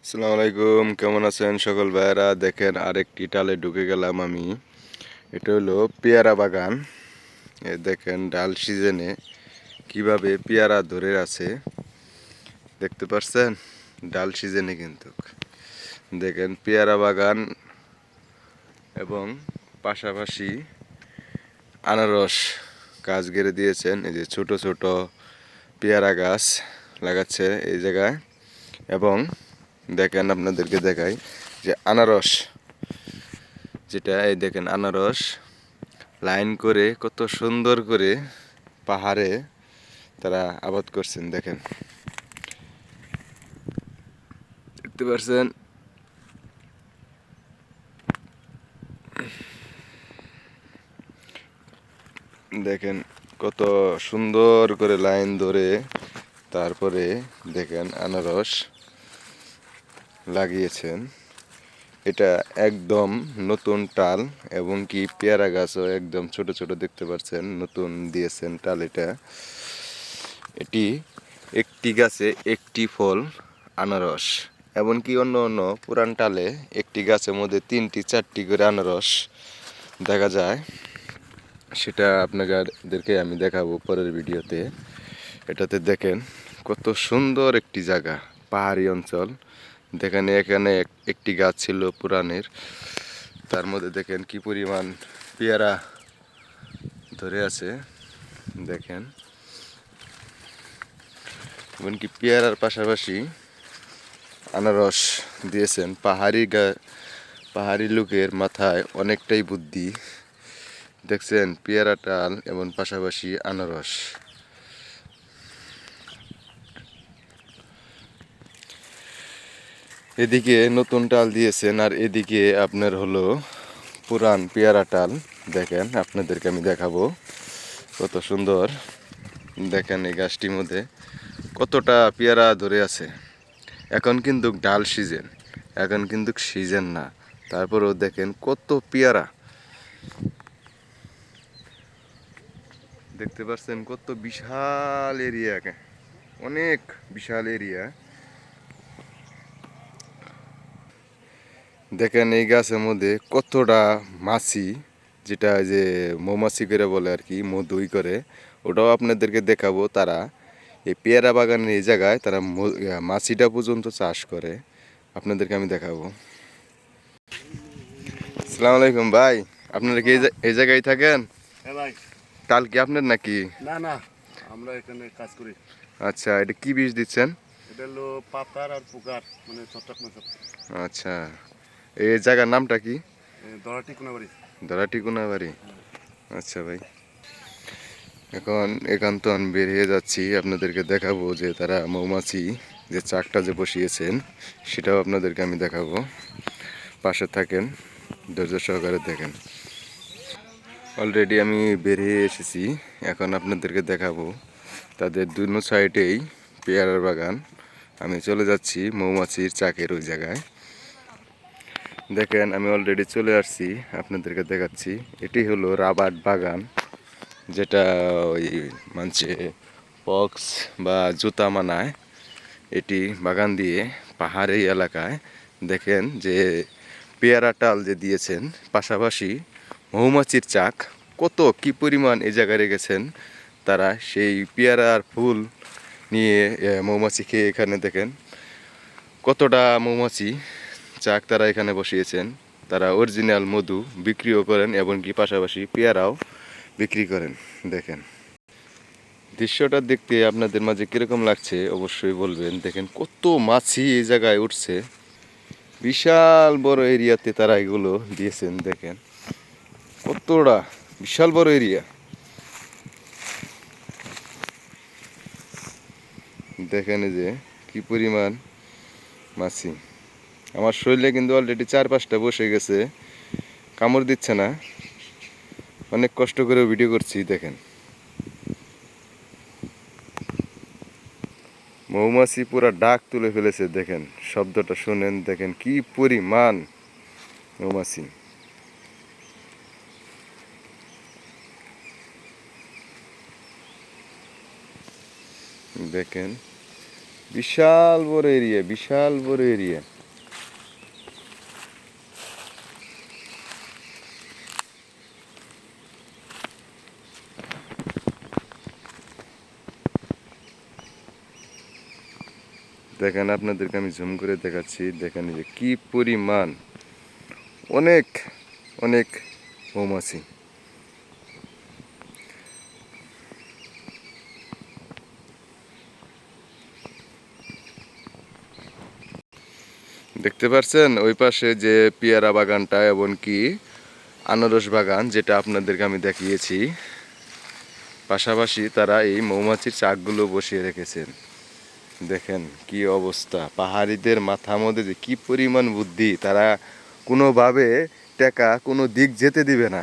আসসালামু আলাইকুম, কেমন আছেন সকল ভাইয়েরা? দেখেন আরেকটি ডালে ঢুকে গেলাম আমি। এটা হলো পেয়ারা বাগান। দেখেন ডাল সিজনে কিভাবে পেয়ারা ধরে আছে দেখতে পাচ্ছেন। ডাল সিজনে কিন্তু দেখেন পেয়ারা বাগান এবং পাশাপাশি আনারস গাছ গেড়ে দিয়েছেন। এই যে ছোট ছোট পেয়ারা গাছ লাগাচ্ছে এই জায়গায়। এবং দেখেন আপনাদেরকে দেখাই যে আনারস, যেটা এই দেখেন আনারস লাইন করে কত সুন্দর করে পাহাড়ে তারা আবাদ করছেন। দেখেন, দেখতে পাচ্ছেন। দেখেন কত সুন্দর করে লাইন ধরে তারপরে দেখেন আনারস লাগিয়েছেন। এটা একদম নতুন টাল এবং কি পেয়ারা গাছও একদম ছোট ছোট দেখতে পাচ্ছেন, নতুন দিয়েছেন টাল। এটি একটি গাছে একটি ফল আনারস, এমনকি অন্য অন্য পুরান টালে একটি গাছের মধ্যে 3টি 4টি করে আনারস দেখা যায়। সেটা আপনাদেরকে আমি দেখাবো পরের ভিডিওতে। এটাতে দেখেন কত সুন্দর একটি জায়গা, পাহাড়ি অঞ্চল। দেখেন এখানে একটি গাছ ছিল পুরানের, তার মধ্যে দেখেন কি পরিমাণ পেয়ারা ধরে আছে। দেখেন এমনকি পেয়ারার পাশাপাশি আনারস দিয়েছেন। পাহাড়ি লোকের মাথায় অনেকটাই বুদ্ধি। দেখছেন পেয়ারা টাল এবং পাশাপাশি আনারস। এদিকে নতুন টাল দিয়েছেন আর এদিকে আপনার হলো পুরান পেয়ারা টাল। দেখেন আপনাদেরকে আমি দেখাবো কত সুন্দর। দেখেন এই গাছটির মধ্যে কতটা পেয়ারা ধরে আছে। এখন কিন্তু ডাল সিজন, এখন কিন্তু সিজন না, তারপরেও দেখেন কত পেয়ারা। দেখতে পাচ্ছেন কত বিশাল এরিয়া, অনেক বিশাল এরিয়া। দেখেন এই গাছের মধ্যে কতটা মাছি, যেটা যে মৌমাছি করে বলে আর কি, মধুই করে, ওটাও আপনাদেরকে দেখাবো। তারা এই পেয়ারা বাগানের এই জায়গায় তারা মাছিটা পর্যন্ত চাষ করে, আপনাদেরকে আমি দেখাবো। আসসালামু আলাইকুম ভাই, আপনারা কি এই জায়গায় থাকেন? হ্যাঁ ভাই। টাল কি আপনার নাকি? না না, আমরা এখানে কাজ করি। আচ্ছা, এটা কি বীজ দিচ্ছেন? এটা হলো পাতার আর পোকার, মানে ছত্রাক নাশক। আচ্ছা, এই জায়গার নামটা কি? দরাটি কোনাবাড়ি। ধরাটি কোনাবাড়ি। আচ্ছা ভাই, এখন একান্ত আমি বেরিয়ে যাচ্ছি, আপনাদেরকে দেখাবো যে তারা মৌমাছি যে চাকটা যে বসিয়েছেন সেটাও আপনাদেরকে আমি দেখাবো। পাশে থাকেন, ধৈর্য সহকারে দেখেন। অলরেডি আমি বেরিয়ে এসেছি, এখন আপনাদেরকে দেখাবো তাদের দুনো সাইডেই পেয়ারার বাগান। আমি চলে যাচ্ছি মৌমাছির চাকের ওই জায়গায়। দেখেন আমি অলরেডি চলে আসছি, আপনাদেরকে দেখাচ্ছি। এটি হলো রাবার বাগান, যেটা ওই মানুষে বক্স বা জুতা মানায়। এটি বাগান দিয়ে পাহাড়ি এলাকায় দেখেন যে পেয়ারা টাল যে দিয়েছেন, পাশাপাশি মৌমাছির চাক কত কি পরিমাণ এই জায়গায় রেখেছেন। তারা সেই পেয়ারার ফুল নিয়ে মৌমাছি খেয়ে, এখানে দেখেন কতটা মৌমাছি চাক তারা এখানে বসিয়েছেন। তারা অরিজিনাল মধু বিক্রিও করেন এবং কি পাশাপাশি পেয়ারাও বিক্রি করেন। দেখেন দৃশ্যটা দেখতে আপনাদের মাঝে কীরকম লাগছে অবশ্যই বলবেন। দেখেন কত মাছি এই জায়গায় উঠছে, বিশাল বড় এরিয়াতে তারা এগুলো দিয়েছেন। দেখেন কতটা বিশাল বড় এরিয়া। দেখেন এই যে কি পরিমাণ মাছি। আমার শরীরে কিন্তু অলরেডি 4-5টা বসে গেছে, কামড় দিচ্ছে না। অনেক কষ্ট করে ভিডিও করছি। দেখেন মৌমাছি পুরা ডাক তুলে ফেলেছে। দেখেন শব্দটা শুনেন, দেখেন কি পরিমাণ মৌমাছি। দেখেন বিশাল বড় এরিয়া, বিশাল বড় এরিয়া। দেখেন আপনাদেরকে আমি জুম করে দেখাচ্ছি, দেখেন এই যে কি পরিমাণ, অনেক অনেক মৌমাছি। দেখতে পাচ্ছেন ওই পাশে যে পেয়ারা বাগানটা এবং কি আনারস বাগান যেটা আপনাদেরকে আমি দেখিয়েছি, পাশাপাশি তারা এই মৌমাছির চাকগুলো বসিয়ে রেখেছেন। দেখেন কি অবস্থা, পাহাড়িদের মাথার মধ্যে যে কি পরিমাণ বুদ্ধি, তারা কোনোভাবে টেকা কোনো দিক যেতে দিবে না।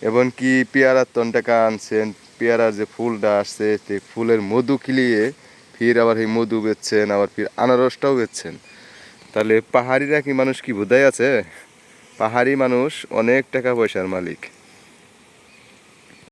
এবং কি পেয়ারার তনটাকা আনছেন, পেয়ারার যে ফুলটা আসছে সেই ফুলের মধু খিলিয়ে ফির আবার এই মধু বেচছেন, আবার ফির আনারসটাও বেচছেন। তাহলে পাহাড়িরা কি মানুষ কি বোধাই আছে? পাহাড়ি মানুষ অনেক টাকা পয়সার মালিক।